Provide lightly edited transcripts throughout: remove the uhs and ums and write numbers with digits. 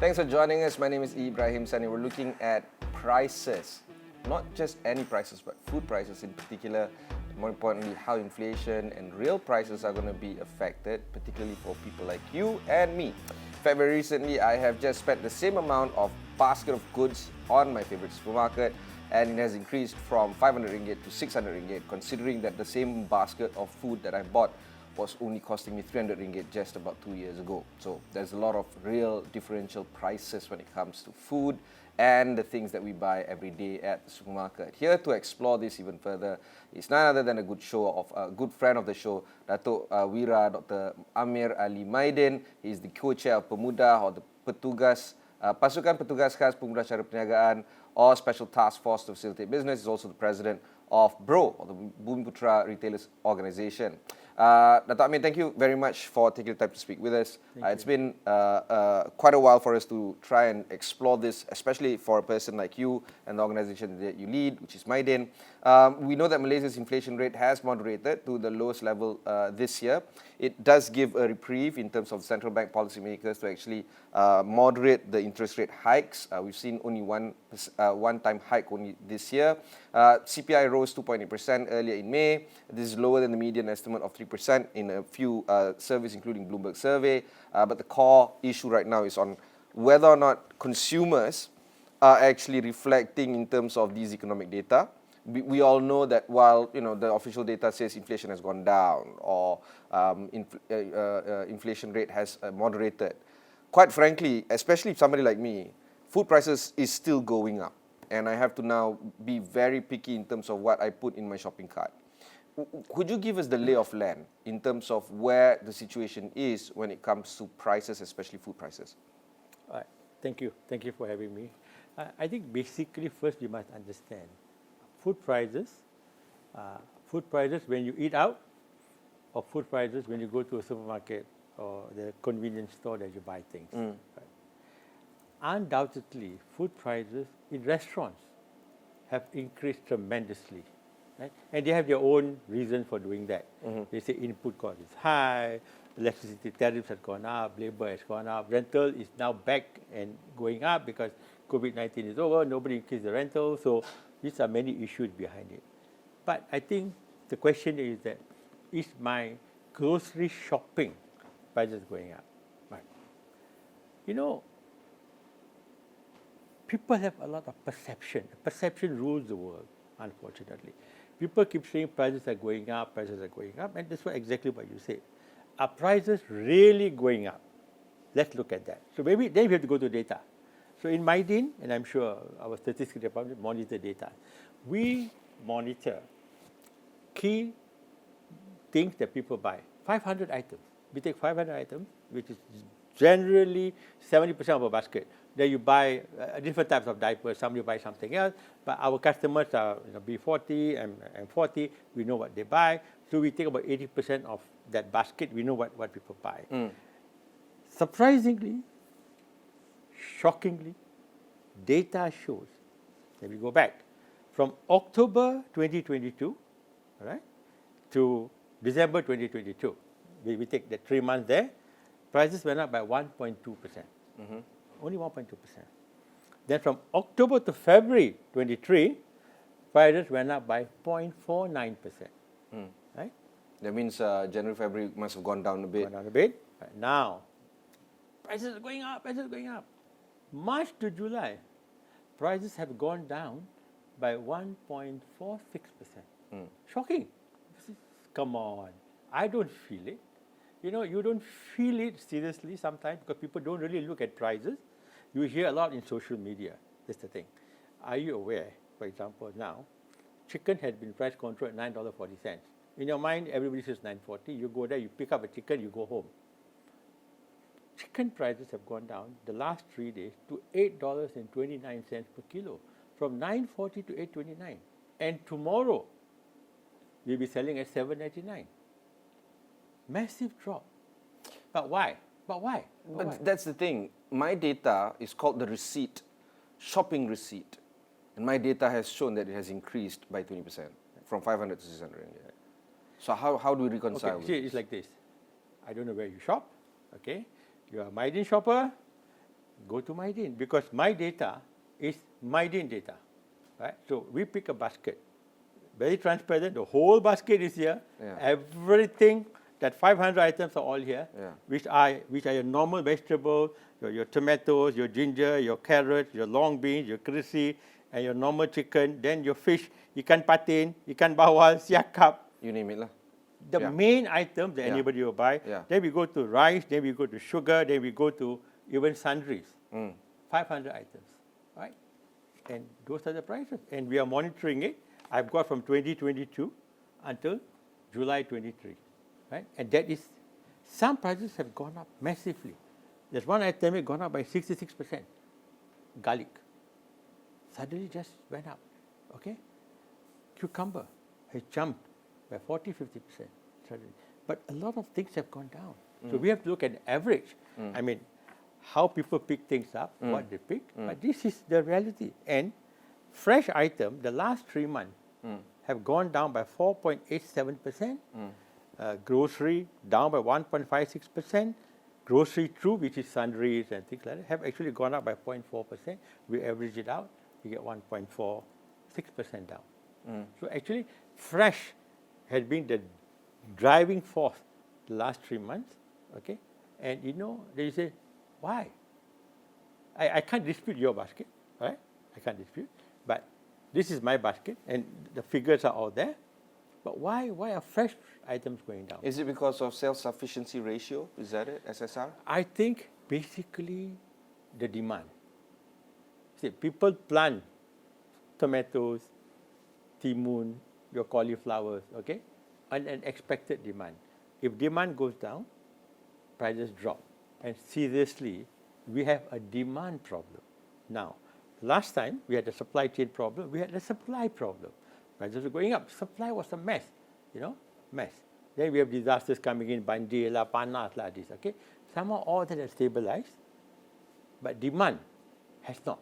Thanks for joining us. My name is Ibrahim Sani. We're looking at prices, not just any prices, but food prices in particular. More importantly, how inflation and real prices are going to be affected, particularly for people like you and me. In fact, very recently, I have just spent the same amount of basket of goods on my favorite supermarket, and it has increased from 500 ringgit to 600 ringgit, considering that the same basket of food that I bought was only costing me 300 ringgit just about 2 years ago. So there's a lot of real differential prices when it comes to food and the things that we buy every day at the supermarket. Here to explore this even further is none other than a good friend of the show, Datuk Wira, Dr. Ameer Ali Mydin. He is the co-chair of Pemudah, or the Pasukan Petugas Khas Pemudah Cara Perniagaan, or Special Task Force to Facilitate Business. He's also the president of BRO, or the Bumiputra Retailers Organisation. Datuk Ameer, thank you very much for taking the time to speak with us. It's been quite a while for us to try and explore this, especially for a person like you and the organisation that you lead, which is Mydin. We know that Malaysia's inflation rate has moderated to the lowest level this year. It does give a reprieve in terms of central bank policymakers to actually moderate the interest rate hikes. We've seen only one-time hike only this year. CPI rose 2.8% earlier in May. This is lower than the median estimate of 3% in a few surveys, including Bloomberg survey. But the core issue right now is on whether or not consumers are actually reflecting in terms of these economic data. We all know that while the official data says inflation has gone down or inflation rate has moderated, quite frankly, especially somebody like me, food prices is still going up, and I have to now be very picky in terms of what I put in my shopping cart. Could you give us the lay of land in terms of where the situation is when it comes to prices, especially food prices? All right. Thank you. Thank you for having me. I think basically first we must understand food prices when you eat out, or food prices when you go to a supermarket or the convenience store that you buy things. Right? Undoubtedly, food prices in restaurants have increased tremendously. Right? And they have their own reason for doing that. They say input cost is high, electricity tariffs have gone up, labor has gone up, rental is now back and going up because COVID-19 is over, nobody increased the rental, so these are many issues behind it. But I think the question is that, is my grocery shopping prices going up? Right. People have a lot of perception. Perception rules the world, unfortunately. People keep saying prices are going up, and that's exactly what you said. Are prices really going up? Let's look at that. So maybe then we have to go to data. So in Mydin, and I'm sure our statistics department monitor data, we monitor key things that people buy. 500 items. We take 500 items, which is generally 70% of a basket. Then you buy different types of diapers. Some you buy something else. But our customers are B40 and M40. We know what they buy. So we take about 80% of that basket. We know what people buy. Surprisingly, shockingly, data shows, let me go back, from October 2022 to December 2022, we take the 3 months there, prices went up by 1.2%. Only 1.2%. Then from October to February 23, prices went up by 0.49%. Right? That means January, February must have gone down a bit. Right. Now, prices are going up, March to July, prices have gone down by 1.46%. Shocking. Come on. I don't feel it. You don't feel it seriously sometimes because people don't really look at prices. You hear a lot in social media. That's the thing. Are you aware, for example, now, chicken has been price controlled at $9.40. In your mind, everybody says $9.40. You go there, you pick up a chicken, you go home. Chicken prices have gone down the last 3 days to $8.29 per kilo, from $9.40 to $8.29. And tomorrow, we'll be selling at $7.99. Massive drop. But why? But that's the thing. My data is called the receipt, shopping receipt. And my data has shown that it has increased by 20%, from 500 to 600 ringgit. So how do we reconcile it's like this. I don't know where you shop, okay? You're a Mydin shopper. go to Mydin, because my data is Mydin data, right? So we pick a basket, very transparent. The whole basket is here. Yeah. Everything, that 500 items are all here, Yeah. which are your normal vegetables, your tomatoes, your ginger, your carrots, your long beans, your kerisi, and your normal chicken. Then your fish, ikan patin, ikan bawal, siakap. You name it lah. The Yeah. main items that Yeah. anybody will buy. Yeah. Then we go to rice, then we go to sugar, then we go to even sundries. 500 items, right? And those are the prices. And we are monitoring it. I've got from 2022 until July 23, right? And that is, some prices have gone up massively. There's one item that gone up by 66%. Garlic. Suddenly just went up, okay? Cucumber has jumped by 40-50% suddenly. But a lot of things have gone down. So we have to look at the average. I mean, how people pick things up, what they pick, but this is the reality. And fresh item, the last 3 months, have gone down by 4.87%. Grocery down by 1.56%. Grocery through, which is sundries and things like that, have actually gone up by 0.4%. We average it out, we get 1.46% down. So actually, fresh has been the driving force the last 3 months, okay? And you know, they say, why? I can't dispute your basket, right? I can't dispute, but this is my basket, and the figures are all there. But why are fresh items going down? Is it because of self-sufficiency ratio? Is that it, SSR? I think basically the demand. See, people plant tomatoes, timun, your cauliflowers, okay? Unexpected demand. If demand goes down, prices drop. And seriously, we have a demand problem. Now, last time we had a supply chain problem, we had a supply problem. Prices were going up. Supply was a mess, you know, mess. Then we have disasters coming in, banjir lah, panas lah, this, okay? Somehow all that has stabilized, but demand has not.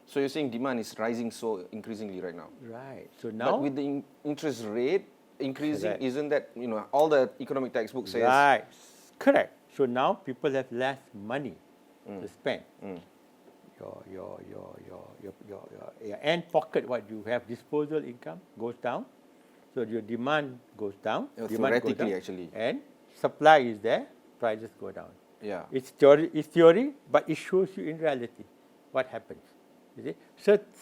So you're saying demand is rising so increasingly right now? Right. So now, But with the interest rate increasing, Correct. isn't that, you know, all the economic textbooks says... right, correct. So now people have less money to spend. Your end pocket, what you have, disposal income goes down. So your demand goes down. Demand goes Theoretically, down, actually. and supply is there, prices go down. Yeah. It's theory, but it shows you in reality what happens. You see?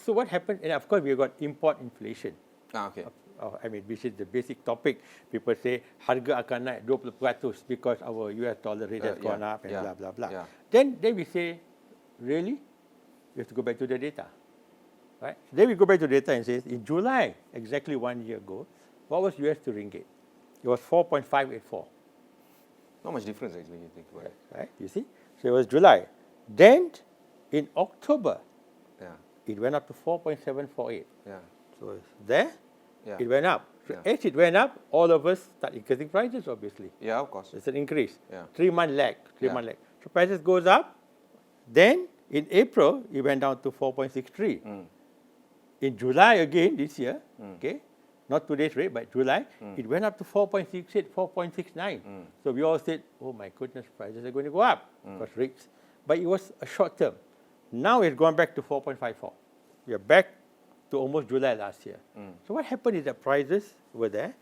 So what happened? And of course, we have got import inflation. Okay. I mean, which is the basic topic. People say harga akan naik 20% because our US dollar rate has gone up and blah blah blah. Yeah. Then we say, really? We have to go back to the data, right? Then we go back to data and say, in July, exactly 1 year ago, what was US to ringgit? It was 4.584. Not much difference actually, you think about it. Right? You see? So it was July. Then in October, Yeah. it went up to 4.748. Yeah. So it's there, Yeah. it went up. So Yeah. as it went up, all of us start increasing prices, obviously. Yeah, of course. It's an increase. Yeah. 3 month lag. Yeah. So prices goes up. Then in April, it went down to 4.63. In July again this year, okay, not today's rate, but July, it went up to 4.68, 4.69. So we all said, oh my goodness, prices are going to go up because rates. But it was a short term. Now it's gone back to 4.54. We are back to almost July last year. So what happened is that prices were there.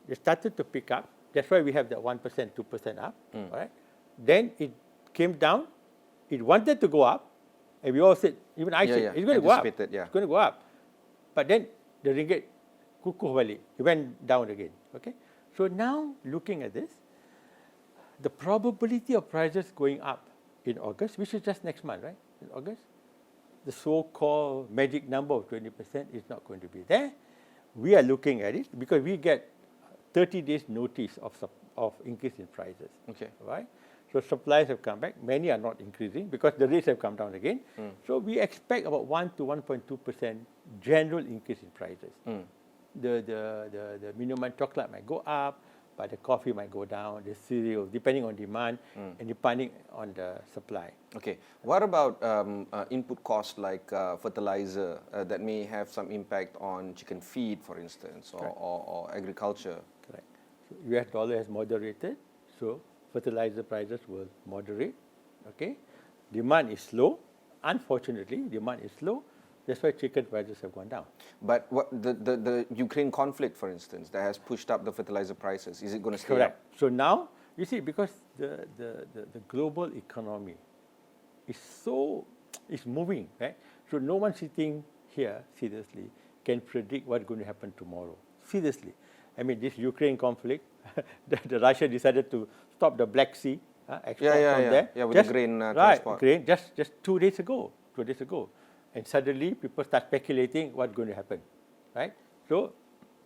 They started to pick up. That's why we have that 1%, 2% up. All right. Then it came down. It wanted to go up. And we all said, even I said, it's going to go up. Anticipated, yeah. It's going to go up. But then the ringgit kukuh balik. It went down again. Okay. So now looking at this, the probability of prices going up in August, which is just next month, right? In August, the so-called magic number of 20% is not going to be there. We are looking at it because we get 30 days notice of increase in prices. Okay. Right? So supplies have come back. Many are not increasing because the rates have come down again. So we expect about 1 to 1.2% general increase in prices. The minimum chocolate might go up, but the coffee might go down, the cereal, depending on demand and depending on the supply. Okay. What about input costs like fertilizer that may have some impact on chicken feed, for instance, or agriculture? Correct. So US dollar has moderated, so fertilizer prices will moderate. Okay. Demand is slow. Unfortunately, demand is slow. That's why chicken prices have gone down. But what the Ukraine conflict, for instance, that has pushed up the fertilizer prices, is it going to stay Correct. up? So now, you see, because the global economy is moving, right? So no one sitting here seriously can predict what's going to happen tomorrow. Seriously. I mean, this Ukraine conflict, the Russia decided to stop the Black Sea export from there. Yeah, with the grain transport. Grain, just 2 days ago. And suddenly people start speculating what's going to happen, right? So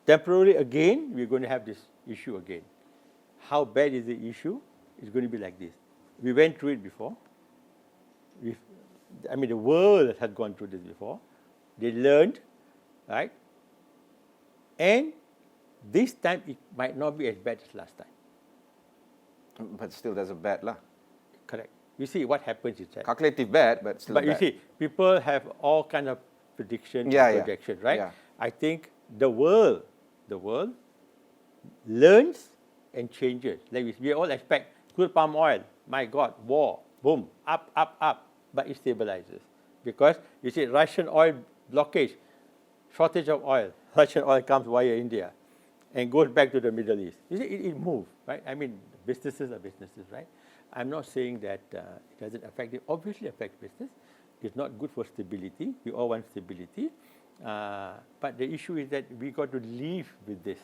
temporarily again, we're going to have this issue again. How bad is the issue? It's going to be like this. We went through it before. The world had gone through this before. They learned, right? And this time it might not be as bad as last time. But still, there's a bad lah. Correct. You see, what happens is that. Calculative bad, but still bad. But you see, people have all kind of predictions, projections, right? Yeah. I think the world learns and changes. Like we all expect crude palm oil, my God, war, boom, up, but it stabilizes. Because you see, Russian oil blockage, shortage of oil, Russian oil comes via India and goes back to the Middle East. You see, it moves, right? I mean, businesses are businesses, right? I'm not saying that it doesn't affect it. Obviously affects business. It's not good for stability. We all want stability. But the issue is that we got to live with this.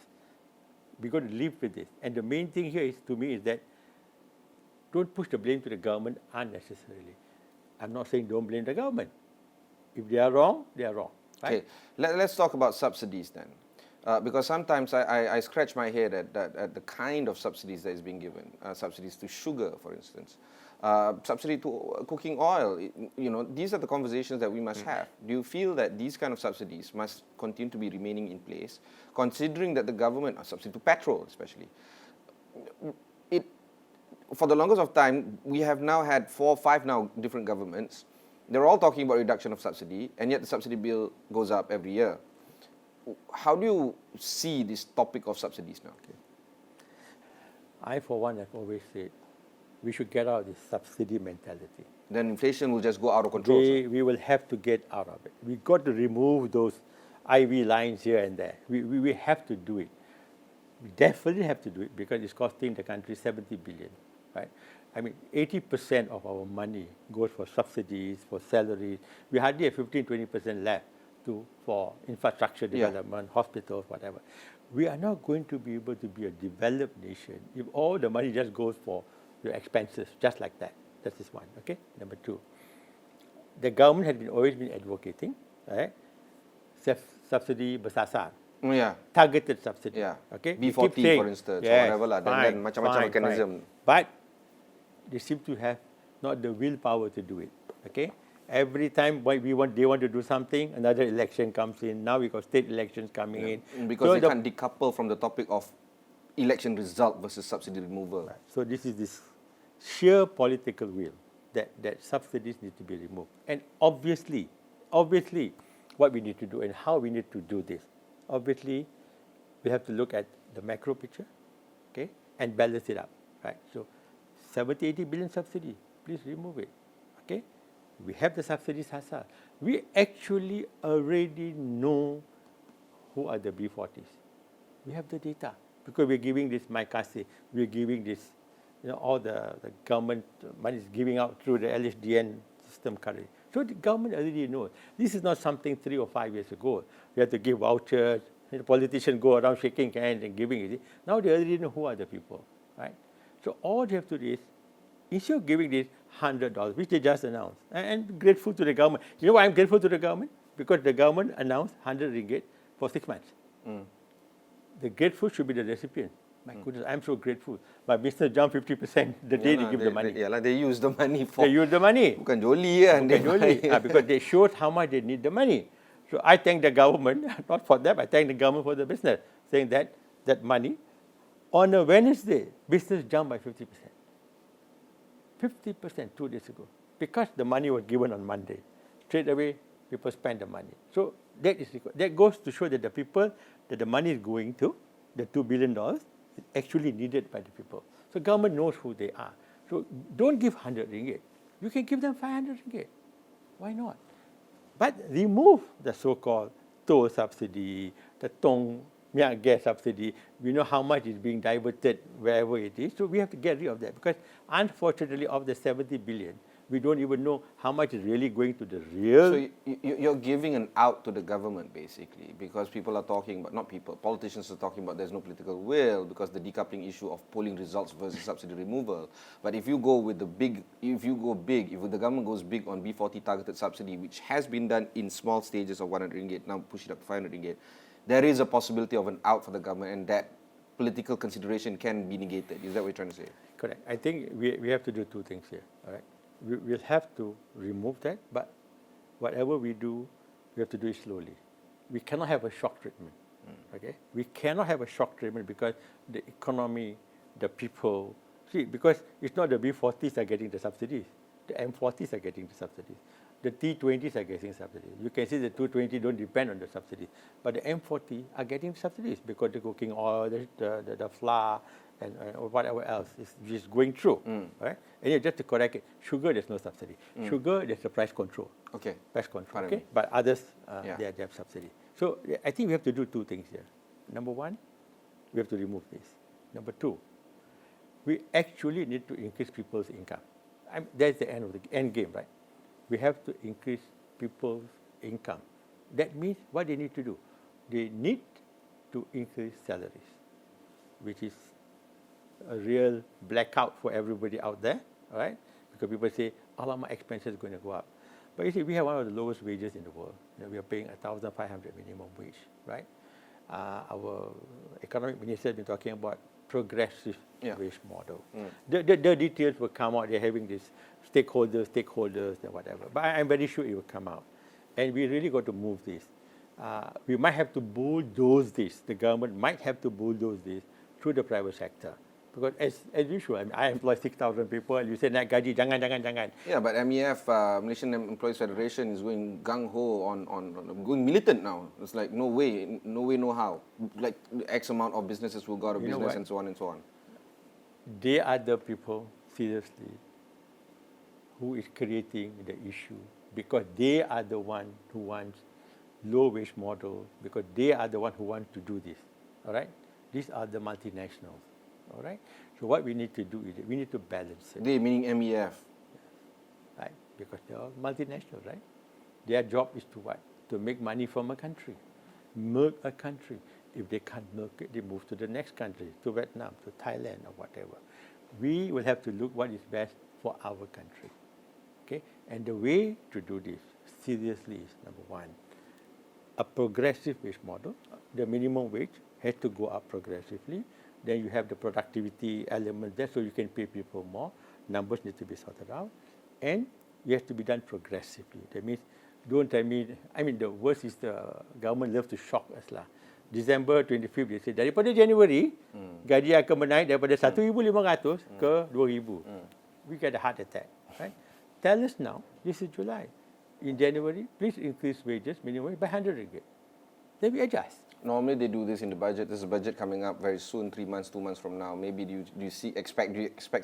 And the main thing here is, to me, is that don't push the blame to the government unnecessarily. I'm not saying don't blame the government. If they are wrong, they are wrong. Right? Okay, let's talk about subsidies then. Because sometimes I scratch my head at the kind of subsidies that is being given. Subsidies to sugar, for instance. Subsidy to cooking oil. These are the conversations that we must have. Do you feel that these kind of subsidies must continue to be remaining in place, considering that the government, subsidy to petrol especially, for the longest of time, we have now had 4 or 5 different governments. They're all talking about reduction of subsidy, and yet the subsidy bill goes up every year. How do you see this topic of subsidies now? Okay. I, for one, have always said we should get out of this subsidy mentality. Then inflation will just go out of control. We will have to get out of it. We've got to remove those IV lines here and there. We have to do it. We definitely have to do it because it's costing the country 70 billion, right? I mean, 80% of our money goes for subsidies, for salaries. We hardly have 15-20% left for infrastructure development, hospitals, whatever. We are not going to be able to be a developed nation if all the money just goes for your expenses, just like that. That is one, okay? Number 2, the government has always been advocating, right? Subsidy bersasar. Targeted subsidy. Okay? B40, saying, for instance, or whatever lah. Then macam-macam mechanism. But they seem to have not the willpower to do it. Okay? Every time they want to do something, another election comes in. Now we got state elections coming in. Because so they can't decouple from the topic of election result versus subsidy removal. Right. So this is this sheer political will that subsidies need to be removed. And obviously, what we need to do and how we need to do this. Obviously, we have to look at the macro picture, okay, and balance it up, right? So 70-80 billion subsidy, please remove it, okay? We have the subsidies hasar. We actually already know who are the B40s. We have the data because we're giving this MyKasih, we're giving this, all the government money is giving out through the LHDN system currently. So the government already knows. This is not something 3 or 5 years ago. We have to give vouchers. The politicians go around shaking hands and giving it. Now they already know who are the people, right? So all they have to do is, instead of giving this $100, which they just announced, and grateful to the government. You know why I'm grateful to the government? Because the government announced 100 ringgit for 6 months. The grateful should be the recipient. My goodness, I'm so grateful. My business jumped 50% the day they give the money. They use the money for... They use the money. Bukan joli kan. Bukan joli. Because they showed how much they need the money. So I thank the government, not for them, I thank the government for the business, saying that money, on a Wednesday, business jumped by 50%. 50% 2 days ago. Because the money was given on Monday. Straight away, people spend the money. So that goes to show that the people that the money is going to, the $2 billion, is actually needed by the people. So government knows who they are. So don't give 100 ringgit. You can give them 500 ringgit. Why not? But remove the so-called toll subsidy, the tong minyak gas subsidy. We know how much is being diverted wherever it is. So we have to get rid of that because unfortunately of the 70 billion, we don't even know how much is really going to the real. So you're giving an out to the government basically because people are talking about, not people, politicians are talking about there's no political will because the decoupling issue of polling results versus subsidy removal. But if you go with the big, if the government goes big on B40 targeted subsidy, which has been done in small stages of 100 ringgit, now push it up to 500 ringgit, there is a possibility of an out for the government and that political consideration can be negated. Is that what you're trying to say? Correct. I think we have to do two things here. All right. We'll have to remove that, but whatever we do, we have to do it slowly. We cannot have a shock treatment. Okay? We cannot have a shock treatment because the economy, the people, because it's not the B40s are getting the subsidies, the M40s are getting the subsidies, the T20s are getting subsidies. You can see the 220 don't depend on the subsidies, but the M40 are getting subsidies because the cooking oil, the flour, and whatever else is just going through, right? And just to correct it, sugar there's no subsidy. Sugar there's a price control. Okay. Price control. Okay. But others Yeah. they have subsidy. So I think we have to do two things here. Number one, we have to remove this. Number two, we actually need to increase people's income. That's the end of the end game, right? We have to increase people's income. That means what they need to do, they need to increase salaries, which is a real blackout for everybody out there, all right? Because people say, all of my expenses are going to go up. But you see, we have one of the lowest wages in the world. We are paying 1,500 minimum wage, right? Our economic minister has been talking about progressive wage model. The details will come out. They're having this stakeholders, and whatever. But I'm very sure it will come out. And we really got to move this. We might have to bulldoze this. The government might have to bulldoze this through the private sector. Because as usual, I employ 6,000 people, and you say, naik gaji, jangan. Yeah, but MEF, Malaysian Employees Federation, is going gung-ho on going militant now. It's like, no way, no how. Like, X amount of businesses will go out of business and so on and so on. They are the people, seriously, who is creating the issue because they are the one who wants low-wage model, because they are the one who want to do this, all right? These are the multinationals. All right. So what we need to do is we need to balance it. They meaning MEF, right? Because they are multinational, right? Their job is to what? To make money from a country, milk a country. If they can't milk it, they move to the next country, to Vietnam, to Thailand, or whatever. We will have to look what is best for our country. Okay. And the way to do this seriously is number one, a progressive wage model. The minimum wage has to go up progressively. Then you have the productivity element there, so you can pay people more. Numbers need to be sorted out. And it has to be done progressively. That means, don't tell me, the worst is the government loves to shock us lah. December 25th, they say, daripada January, gaji akan menaik daripada 1,500 ke 2,000. We get a heart attack, right? Tell us now, this is July. In January, please increase wages, minimum wage, by 100 ringgit. Then we adjust. Normally they do this in the budget. There's a budget coming up very soon, 3 months, 2 months from now. Maybe do you expect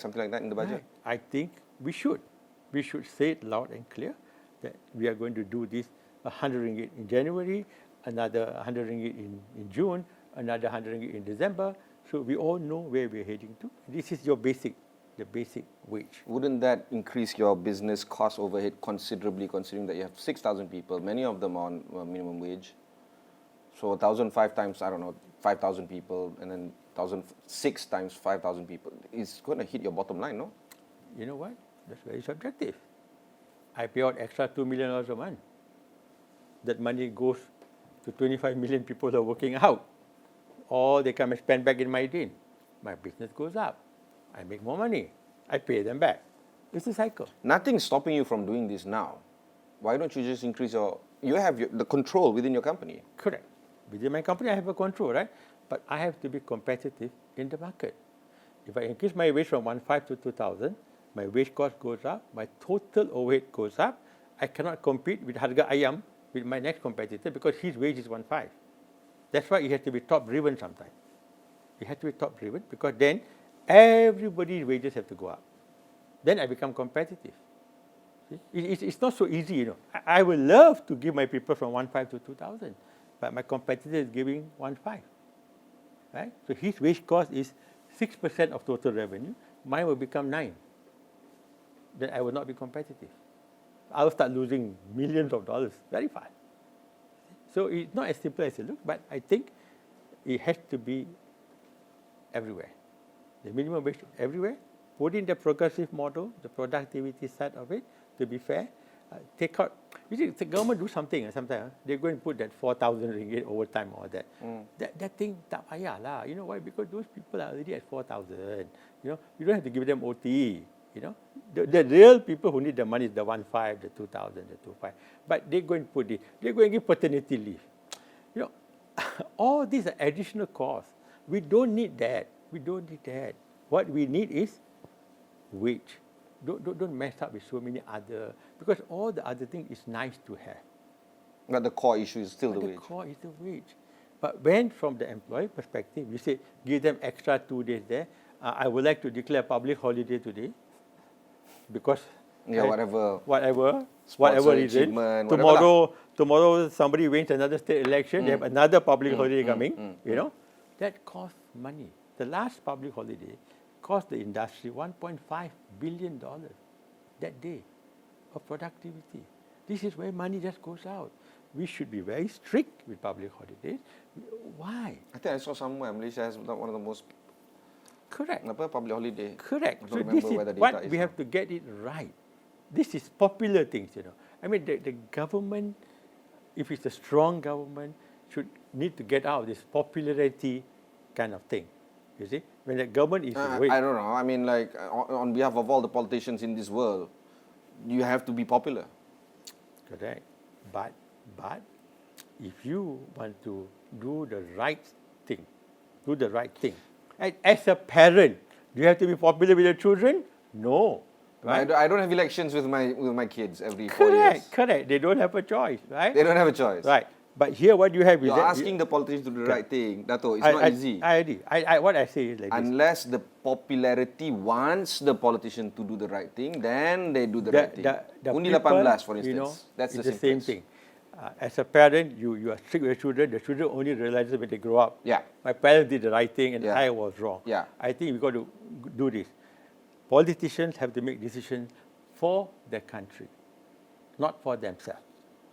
something like that in the budget? Right. I think we should. We should say it loud and clear that we are going to do this 100 ringgit in January, another 100 ringgit in June, another 100 ringgit in December. So we all know where we're heading to. This is the basic wage. Wouldn't that increase your business cost overhead considerably, considering that you have 6,000 people, many of them on minimum wage? So 1,005 times, 5,000 people, and then 1,006 times 5,000 people. It's going to hit your bottom line, no? You know what? That's very subjective. I pay out extra $2 million a month. That money goes to 25 million people who are working out. Or they come and spend back in Mydin. My business goes up. I make more money. I pay them back. It's a cycle. Nothing's stopping you from doing this now. Why don't you just increase you have the control within your company? Correct. Within my company, I have a control, right? But I have to be competitive in the market. If I increase my wage from 1,500 to 2,000, my wage cost goes up, my total overhead goes up. I cannot compete with harga ayam with my next competitor because his wage is 1,500. That's why it has to be top-driven sometimes. It has to be top-driven because then everybody's wages have to go up. Then I become competitive. See? It's not so easy, you know. I would love to give my people from 1.5 to 2,000, but my competitor is giving 1.5, right? So his wage cost is 6% of total revenue. Mine will become 9. Then I will not be competitive. I will start losing millions of dollars very fast. So it's not as simple as it looks, but I think it has to be everywhere. The minimum wage everywhere. Put in the progressive model, the productivity side of it, to be fair. Take out. You see, the government do something. Sometimes they're going to put that 4,000 ringgit overtime or that. That thing tak payah lah. You know why? Because those people are already at 4,000. You know, you don't have to give them OT. You know, the real people who need the money is the 1.5, the 2,000, the 2.5. But they're going to put it. They're going to give paternity leave. You know, all these are additional costs. We don't need that. We don't need that. What we need is wage. Don't mess up with so many other, because all the other thing is nice to have. But the core issue is still the wage. The core is the wage. But when from the employee perspective, you say, give them extra 2 days there. I would like to declare public holiday today because whatever reason. Tomorrow somebody wins another state election. They have another public holiday coming. You know, that costs money. The last public holiday cost the industry $1.5 billion that day of productivity. This is where money just goes out. We should be very strict with public holidays. Why? I think I saw somewhere Malaysia has one of the most correct public holiday. Correct. So this is what we have to get it right. This is popular things, you know. I mean, the government, if it's a strong government, should need to get out of this popularity kind of thing. You see, when the government is I don't know. I mean, like on behalf of all the politicians in this world, you have to be popular. Correct. But if you want to do the right thing, as a parent, do you have to be popular with your children? No. Right? I don't have elections with my kids every 4 years. Correct. They don't have a choice, right? They don't have a choice. Right. But here, what you have is you're asking the politicians to do the right thing, Datuk. It's not easy. I agree. What I say is like unless the popularity wants the politician to do the right thing, then they do the right thing. Undi 18, for instance. You know, that's it's the same thing. As a parent, you are strict with your children. The children only realize it when they grow up. Yeah. My parents did the right thing and I was wrong. Yeah. I think we've got to do this. Politicians have to make decisions for the country, not for themselves.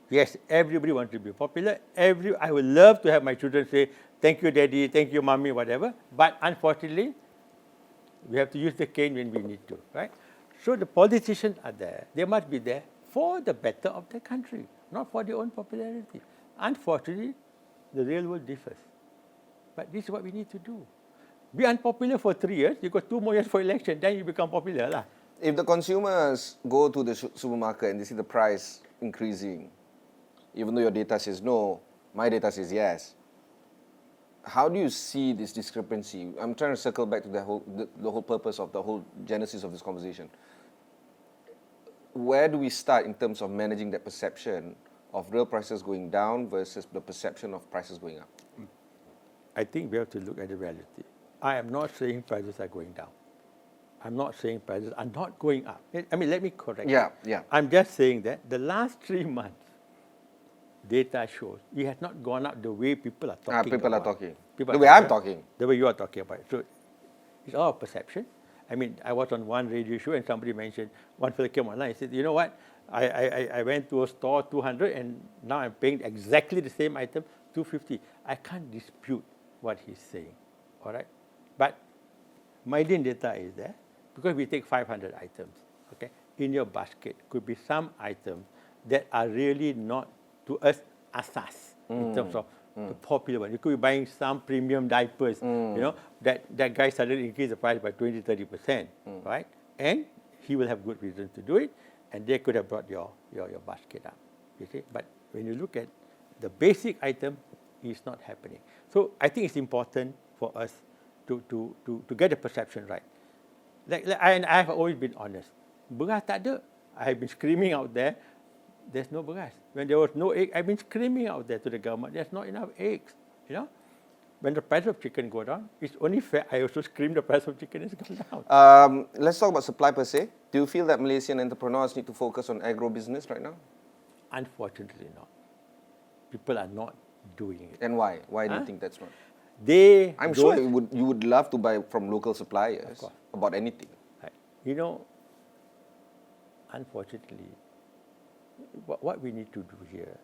Yes, everybody wants to be popular. I would love to have my children say, thank you, daddy, thank you, mommy, whatever. But unfortunately, we have to use the cane when we need to, right? So the politicians are there. They must be there for the better of the country, not for their own popularity. Unfortunately, the real world differs. But this is what we need to do. Be unpopular for 3 years, you got 2 more years for election, then you become popular lah. If the consumers go to the supermarket and they see the price increasing, even though your data says no, my data says yes, how do you see this discrepancy? I'm trying to circle back to the whole purpose of the whole genesis of this conversation. Where do we start in terms of managing that perception of real prices going down versus the perception of prices going up? I think we have to look at the reality. I am not saying prices are going down. I'm not saying prices are not going up. I mean, let me correct you. Yeah. I'm just saying that the last 3 months, data shows it has not gone up the way people are talking People about. are talking. People The are way I'm talking. The way you are talking about it. So it's all perception. I mean, I was on one radio show and somebody mentioned, one fellow came online and said, you know what, I went to a store 200 and now I'm paying exactly the same item, 250. I can't dispute what he's saying, all right? But Mydin data is there because we take 500 items, okay? In your basket could be some items that are really not to us asas in terms of the popular one. You could be buying some premium diapers, you know, that guy suddenly increased the price by 20-30%, right? And he will have good reason to do it, and they could have brought your basket up, you see? But when you look at the basic item, it's not happening. So I think it's important for us to get the perception right. And I have always been honest. Beras tak ada. I have been screaming out there, there's no beras. When there was no egg, I've been screaming out there to the government, there's not enough eggs, you know. when the price of chicken go down, it's only fair I also scream the price of chicken is going down. Let's talk about supply per se. Do you feel that Malaysian entrepreneurs need to focus on agro business right now? Unfortunately not. People are not doing it. And why? Why do you think that's wrong? I'm sure you would love to buy from local suppliers about anything. Right. You know, unfortunately, what we need to do here,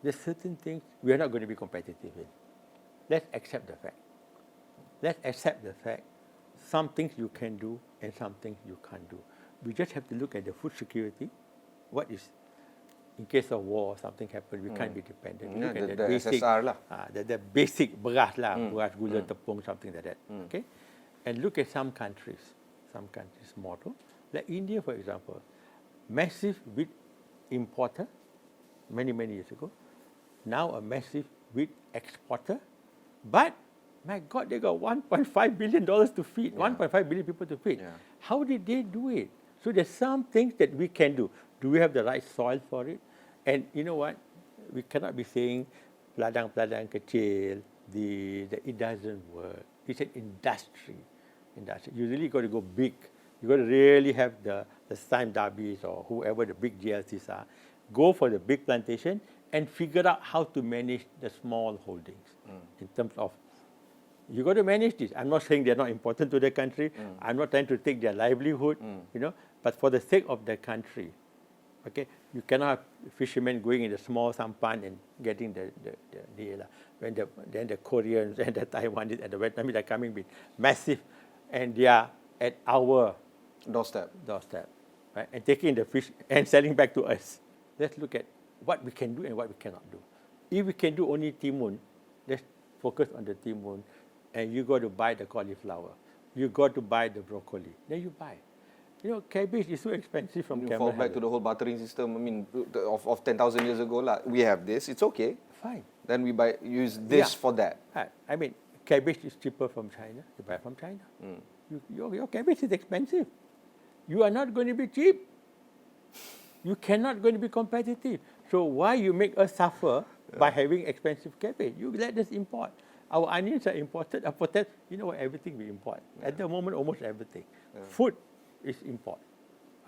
there's certain things we are not going to be competitive in. Let's accept the fact. Let's accept the fact. Some things you can do and some things you can't do. We just have to look at the food security. What is, in case of war or something happen, we can't be dependent. Yeah, Look at the basic, SSR lah. The basic beras lah, beras, gula, tepung, something like that. Okay, and look at some countries model, like India, for example, massive wheat importer many years ago, now a massive wheat exporter, but my God, they got $1.5 billion to feed, 1.5 billion people to feed. Yeah. How did they do it? So there's some things that we can do. Do we have the right soil for it? And you know what? We cannot be saying peladang-peladang kecil, it doesn't work. It's an industry. You really got to go big. You got to really have the Sime Darbis or whoever the big GLCs are. Go for the big plantation and figure out how to manage the small holdings in terms of, you got to manage this. I'm not saying they're not important to the country. I'm not trying to take their livelihood, you know, but for the sake of the country, okay, you cannot have fishermen going in the small sampan and getting when the Koreans and the Taiwanese and the Vietnamese are coming with massive, and they are at our doorstep, right, and taking the fish and selling back to us. Let's look at what we can do and what we cannot do. If we can do only timun, let's focus on the timun, and you got to buy the cauliflower, you got to buy the broccoli, then you buy. You know, cabbage is so expensive from Cameron. You fall back to the whole bartering system. I mean, of 10,000 years ago, we have this. It's okay. Fine. Then we use this for that. Right. I mean, cabbage is cheaper from China. You buy from China. Your cabbage is expensive. You are not going to be cheap. You cannot going to be competitive. So why you make us suffer by having expensive cabbage? You let us import. Our onions are imported. Our potatoes, you know what? Everything we import. At the moment, almost everything. Food is import.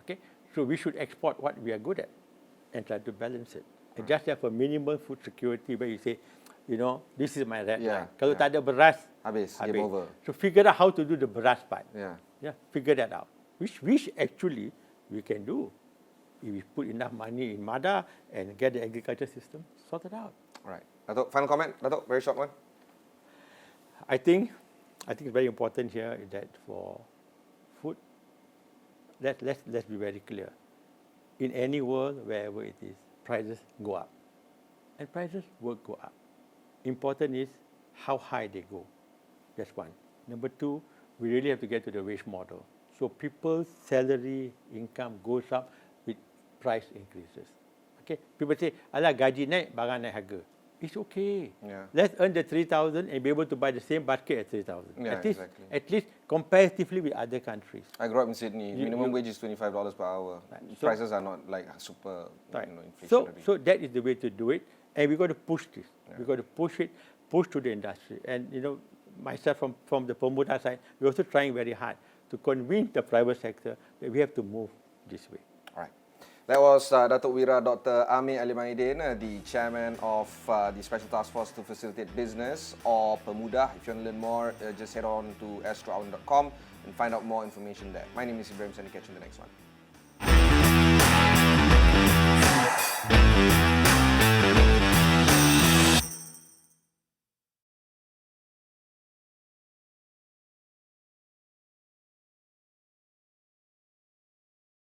Okay, so we should export what we are good at and try to balance it. And just have a minimal food security where you say, you know, this is my red line. Kalau tak ada beras, habis. Game over. So figure out how to do the beras part. Yeah, figure that out. Which actually we can do if we put enough money in MADA and get the agriculture system sorted out. Right. Datuk, final comment. Datuk, very short one. I think it's very important here is that for food, let's be very clear. In any world, wherever it is, prices go up. And prices will go up. Important is how high they go. That's one. Number two, we really have to get to the wage model. So people's salary, income goes up with price increases. Okay? People say, alah gaji naik, barang naik harga. It's okay. Let's earn the 3,000 and be able to buy the same basket at 3,000. At least comparatively with other countries. I grew up in Sydney. Minimum wage is $25 per hour. Right. Prices are not like super inflationary. So that is the way to do it. And we've got to push this. We've got to push it, push to the industry. And you know, myself from the Pemudah side, we're also trying very hard to convince the private sector that we have to move this way. All right. That was Datuk Wira Dr. Ameer Mydin, the chairman of the Special Task Force to Facilitate Business, or Pemudah. If you want to learn more, just head on to astroawan.com and find out more information there. My name is Ibrahim Sani. Catch you in the next one.